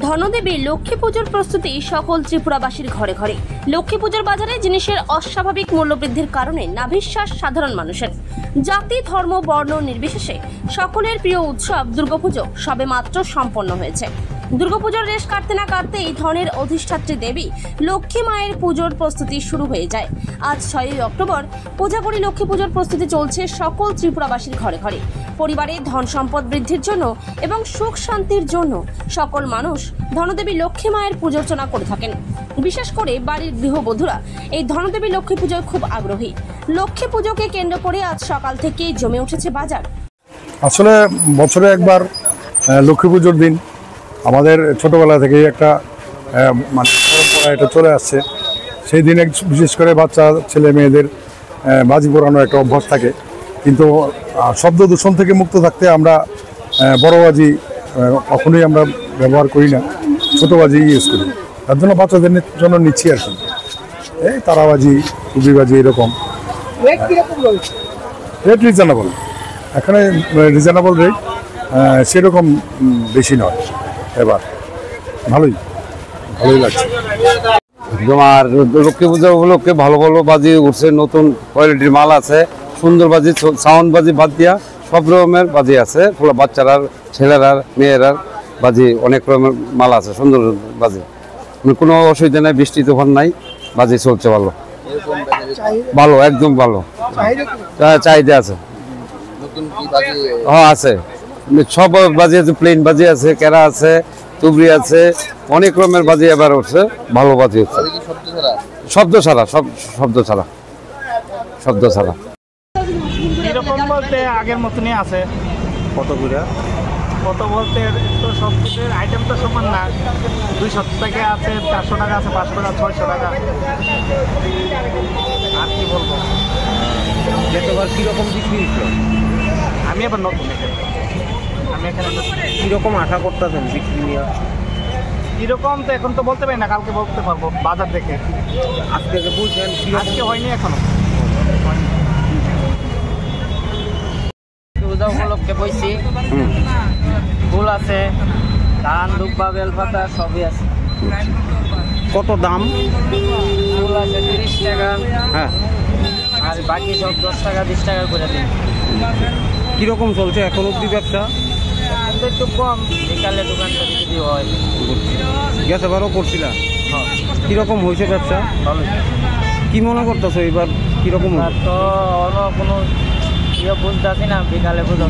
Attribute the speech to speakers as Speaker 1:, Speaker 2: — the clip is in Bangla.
Speaker 1: ধনদেবী লক্ষ্মী পুজোর প্রস্তুতি সকল ত্রিপুরাবাসীর ঘরে ঘরে। লক্ষ্মী পুজোর বাজারে জিনিসের অস্বাভাবিক মূল্যবৃদ্ধির কারণে নাভিশ্বাস সাধারণ মানুষের। জাতি, ধর্ম, বর্ণ নির্বিশেষে সকলের প্রিয় উৎসব দুর্গাপুজো সবে মাত্র সম্পন্ন হয়েছে। দুর্গাপুজোর রেশ কাটতে না কাটতেই ধনের অধিষ্ঠাত্রী দেবী লক্ষ্মী মায়ের পুজোর প্রস্তুতি শুরু হয়ে যায়। আজ 6ই অক্টোবর পূজাপুরী লক্ষ্মী পুজোর প্রস্তুতি চলছে সকল ত্রিপুরাবাসীর ঘরে ঘরে। পরিবারে ধন সম্পদ বৃদ্ধির জন্য এবং সুখ শান্তির জন্য সকল মানুষ ধনদেবী লক্ষ্মী মায়ের পূজার্চনা করে থাকেন। বিশেষ করে বাড়ির গৃহবধূরা এই ধনদেবী লক্ষ্মী পুজোয় খুব আগ্রহী। লক্ষ্মী পুজোকে কেন্দ্র করে আজ সকাল থেকেই জমে উঠেছে বাজার।
Speaker 2: আসলে বছরে একবার লক্ষ্মী পুজোর দিন আমাদের ছোটবেলা থেকেই একটা মানে পরম্পরা এটা চলে আসছে। সেই দিনে বিশেষ করে বাচ্চা ছেলে মেয়েদের বাজি পোড়ানোর একটা অভ্যাস থাকে, কিন্তু শব্দ দূষণ থেকে মুক্ত থাকতে আমরা বড় বাজি কখনোই আমরা ব্যবহার করি না, ছোটো বাজি ইউজ করি। তার জন্য বাচ্চাদের জন্য নিচ্ছি আর কি, এই তারাবাজি, টুবিবাজি এরকম। রেট রিজনেবল, এখানে রিজনেবল রেট, সেরকম বেশি নয়। এবার ভালোই লাগছে।
Speaker 3: তোমার লক্ষ্মী পুজো উপলক্ষে ভালো ভালো বাজি উঠছে, নতুন কোয়ালিটির মাল আছে, সুন্দর বাজি, সাউন্ড বাজি বাদ দিয়া সব রকমের বাজি আছে। বাচ্চারা, ছেলেরা, মেয়েরা বাজি, অনেক রকমের মাল আছে, সুন্দর বাজি, কোনো অসুবিধা নাই, বৃষ্টি তুফান নাই, বাজি চলছে ভালো ভালো, একদম ভালো চাহিদা আছে। হ্যাঁ আছে, সব বাজি আছে, প্লেন বাজি আছে, কেরা আছে, তুবড়ি আছে, অনেক রকমের বাজি এবার উঠছে, ভালো বাজি হচ্ছে, শব্দ ছাড়া, সব শব্দ ছাড়া, শব্দ ছাড়া।
Speaker 4: এরকম বলতে আগের মতনই আছে।
Speaker 2: কত করে?
Speaker 4: কত বলতে তো সব কিছুর আইটেম তো সমান না, 200 টাকা আছে, 400 টাকা আছে, 500 টাকা, 600 টাকা, আর কি বলবো।
Speaker 5: গতবার কিরকম বিক্রি হয়েছিল?
Speaker 4: আমি আবার নতুন এখানে,
Speaker 5: কিরকম আশা করতেছেন বিক্রি নিয়ে?
Speaker 4: কিরকম তো এখন তো বলতে পারি না, কালকে বলতে পারবো বাজার দেখে।
Speaker 5: আজকে যে বলছেন
Speaker 4: আজকে হয়নি এখনো।
Speaker 6: পূজা উপলক্ষে বইছি, ফুল আছে, ধান, দুব্বা, বেলপাতা সবই আছে।
Speaker 5: কত দাম?
Speaker 6: ফুল আছে 30 টাকা,
Speaker 5: হ্যাঁ,
Speaker 6: আর বাকি সব 10 টাকা 20 টাকা করে দিন।
Speaker 5: কিরকম চলছে এখন অব্দি ব্যবসা?
Speaker 6: কিন্তু একটু কম, বিকালে দোকানটা যদি হয়।
Speaker 5: গেছে বারও করছিলাম, কিরকম হয়েছে ব্যবসা?
Speaker 6: ভালো।
Speaker 5: কি মনে করতেছো এবার কিরকম?
Speaker 6: তো অন্য কোনো ইয়ে বুঝতে না, বিকালে বুঝতে